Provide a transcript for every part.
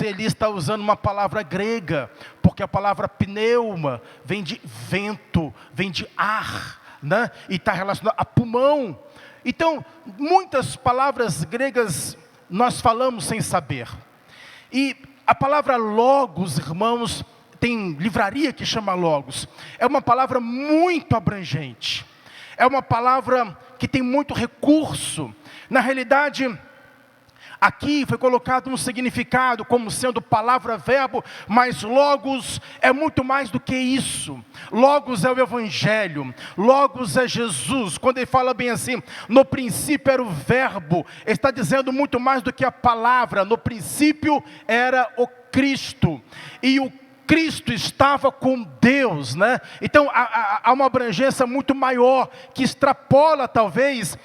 você ali está usando uma palavra grega, porque a palavra pneuma vem de vento, vem de ar, né? E está relacionado a pulmão. Então, muitas palavras gregas nós falamos sem saber. E a palavra logos, irmãos, tem livraria que chama logos. É uma palavra muito abrangente. É uma palavra que tem muito recurso. Na realidade, aqui foi colocado um significado como sendo palavra, verbo, mas logos é muito mais do que isso. Logos é o Evangelho, logos é Jesus. Quando ele fala bem assim, no princípio era o verbo, ele está dizendo muito mais do que a palavra. No princípio era o Cristo, e o Cristo estava com Deus, né? Então há uma abrangência muito maior, que extrapola talvez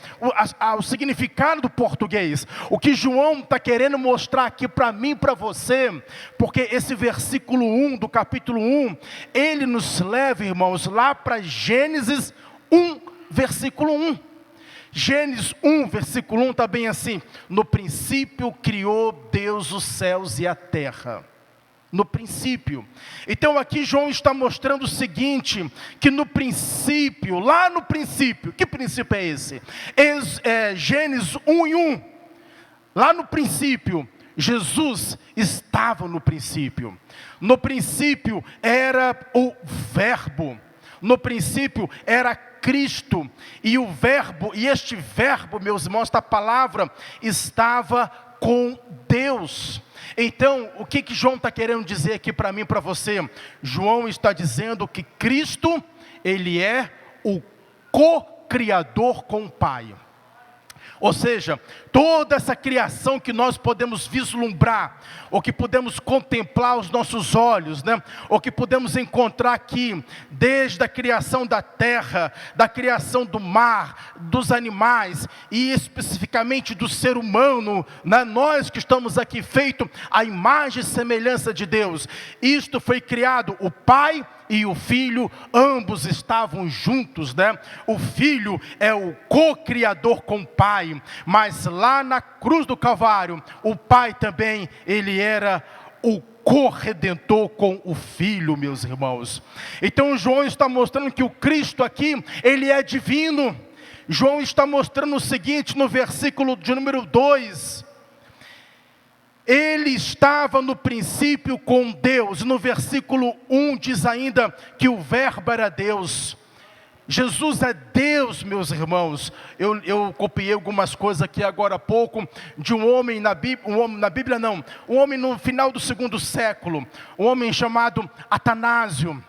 o significado do português. O que João está querendo mostrar aqui para mim e para você, porque esse versículo 1 do capítulo 1, ele nos leva, irmãos, lá para Gênesis 1, versículo 1. Gênesis 1, versículo 1 está bem assim: no princípio criou Deus os céus e a terra. No princípio. Então aqui João está mostrando o seguinte, que no princípio, lá no princípio, que princípio é esse? Gênesis 1 e 1, lá no princípio, Jesus estava no princípio. No princípio era o verbo, no princípio era Cristo, e o verbo, e este verbo, meus irmãos, esta palavra estava com Deus. Então, o que João está querendo dizer aqui para mim e para você? João está dizendo que Cristo, ele é o co-criador com o Pai. Ou seja, toda essa criação que nós podemos vislumbrar, ou que podemos contemplar aos nossos olhos, né? Ou que podemos encontrar aqui, desde a criação da terra, da criação do mar, dos animais, e especificamente do ser humano, né? Nós que estamos aqui feito à imagem e semelhança de Deus. Isto foi criado, o Pai e o Filho, ambos estavam juntos, né? O Filho é o co-criador com o Pai, mas lá na cruz do Calvário, o Pai também, ele era o corredentor com o Filho, meus irmãos. Então João está mostrando que o Cristo aqui, ele é divino. João está mostrando o seguinte no versículo de número 2, ele estava no princípio com Deus. No versículo 1 diz ainda que o verbo era Deus. Jesus é Deus, meus irmãos. Eu copiei algumas coisas aqui agora há pouco, de um homem na Bíblia, um homem no final do 2º século, um homem chamado Atanásio.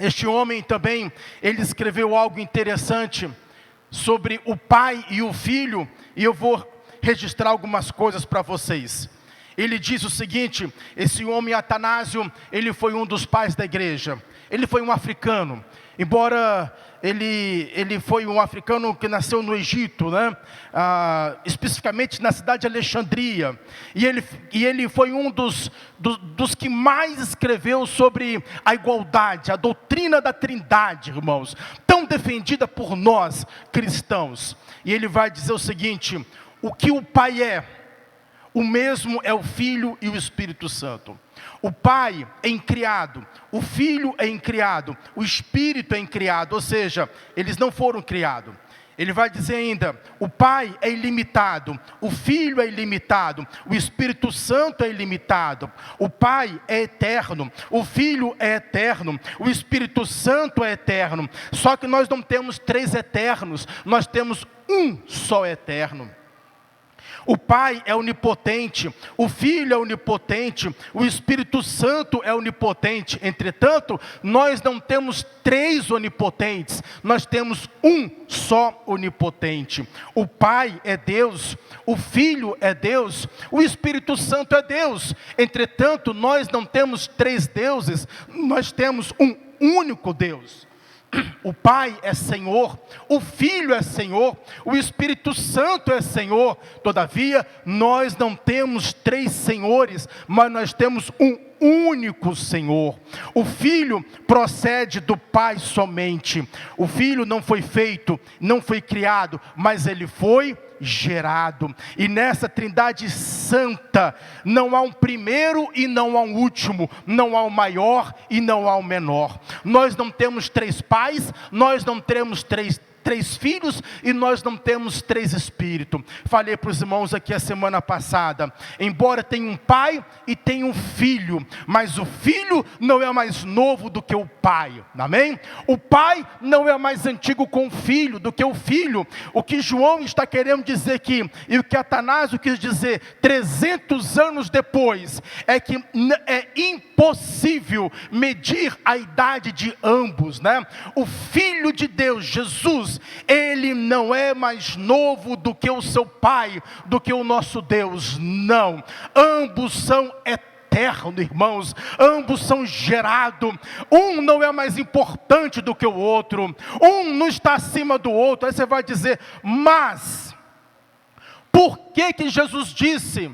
Este homem também, ele escreveu algo interessante sobre o Pai e o Filho, e eu vou registrar algumas coisas para vocês. Ele diz o seguinte: esse homem Atanásio, ele foi um dos pais da igreja. Ele foi um africano, embora ele foi um africano que nasceu no Egito, né? Especificamente na cidade de Alexandria. E ele foi um dos que mais escreveu sobre a igualdade, a doutrina da Trindade, irmãos, tão defendida por nós cristãos. E ele vai dizer o seguinte: o que o Pai é, o mesmo é o Filho e o Espírito Santo. O Pai é incriado, o Filho é incriado, o Espírito é incriado, ou seja, eles não foram criados. Ele vai dizer ainda: o Pai é ilimitado, o Filho é ilimitado, o Espírito Santo é ilimitado. O Pai é eterno, o Filho é eterno, o Espírito Santo é eterno. Só que nós não temos 3 eternos, nós temos um só eterno. O Pai é onipotente, o Filho é onipotente, o Espírito Santo é onipotente. Entretanto, nós não temos 3 onipotentes, nós temos um só onipotente. O Pai é Deus, o Filho é Deus, o Espírito Santo é Deus. Entretanto, nós não temos 3 deuses, nós temos um único Deus. O Pai é Senhor, o Filho é Senhor, o Espírito Santo é Senhor. Todavia, nós não temos 3 senhores, mas nós temos um único Senhor. O Filho procede do Pai somente. O Filho não foi feito, não foi criado, mas ele foi gerado. E nessa Trindade Santa, não há um primeiro e não há um último, não há o maior e não há o menor. Nós não temos 3 pais, nós não temos três filhos e nós não temos 3 espíritos. Falei para os irmãos aqui a semana passada, embora tenha um pai e tenha um filho, mas o filho não é mais novo do que o pai, amém? O pai não é mais antigo com o filho do que o filho. O que João está querendo dizer aqui, e o que Atanásio quis dizer 300 anos depois, é que é impossível medir a idade de ambos, né? O Filho de Deus, Jesus, ele não é mais novo do que o seu pai, do que o nosso Deus, não. Ambos são eternos, irmãos, ambos são gerados. Um não é mais importante do que o outro, um não está acima do outro. Aí você vai dizer, mas por que Jesus disse,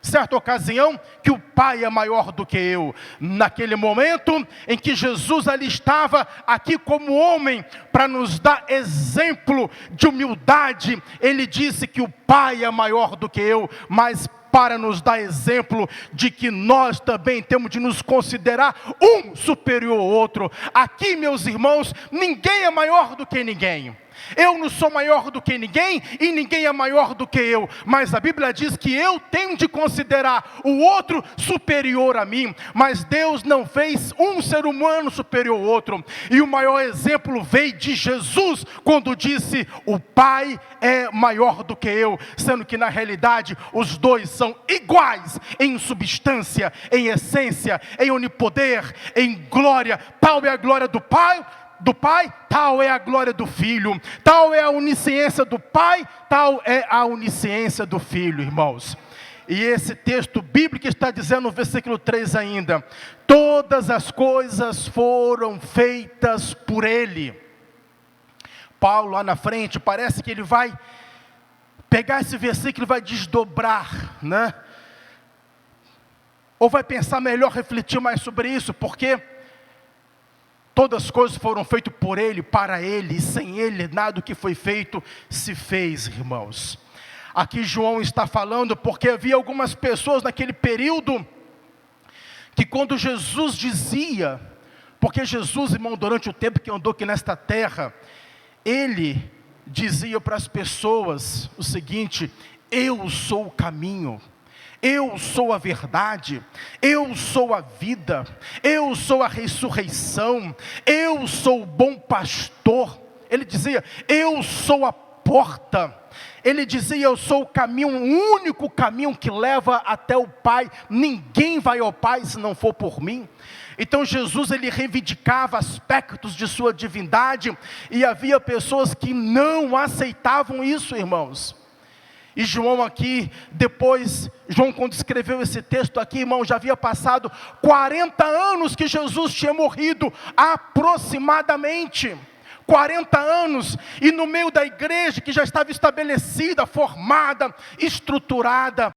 certa ocasião, que o Pai é maior do que eu? Naquele momento em que Jesus ali estava aqui como homem, para nos dar exemplo de humildade, ele disse que o Pai é maior do que eu, mas para nos dar exemplo de que nós também temos de nos considerar um superior ao outro. Aqui, meus irmãos, ninguém é maior do que ninguém. Eu não sou maior do que ninguém e ninguém é maior do que eu, mas a Bíblia diz que eu tenho de considerar o outro superior a mim. Mas Deus não fez um ser humano superior ao outro, e o maior exemplo veio de Jesus, quando disse, o Pai é maior do que eu, sendo que na realidade os dois são iguais em substância, em essência, em onipoder, em glória. Tal é a glória do Pai, tal é a glória do Filho, tal é a onisciência do Pai, tal é a onisciência do Filho, irmãos. E esse texto bíblico está dizendo no versículo 3 ainda, todas as coisas foram feitas por Ele. Paulo lá na frente, parece que ele vai pegar esse versículo e vai desdobrar, né? Ou vai pensar melhor, refletir mais sobre isso, porque todas as coisas foram feitas por Ele, para Ele, e sem Ele nada do que foi feito se fez, irmãos. Aqui João está falando porque havia algumas pessoas naquele período, que quando Jesus dizia, porque Jesus, irmão, durante o tempo que andou aqui nesta terra, Ele dizia para as pessoas o seguinte, eu sou o caminho, eu sou a verdade, eu sou a vida, eu sou a ressurreição, eu sou o bom pastor. Ele dizia, eu sou a porta. Ele dizia, eu sou o caminho, o único caminho que leva até o Pai. Ninguém vai ao Pai se não for por mim. Então Jesus, ele reivindicava aspectos de sua divindade, e havia pessoas que não aceitavam isso, irmãos. E João aqui, depois, João quando escreveu esse texto aqui, irmão, já havia passado 40 anos que Jesus tinha morrido, aproximadamente. 40 anos, e no meio da igreja que já estava estabelecida, formada, estruturada,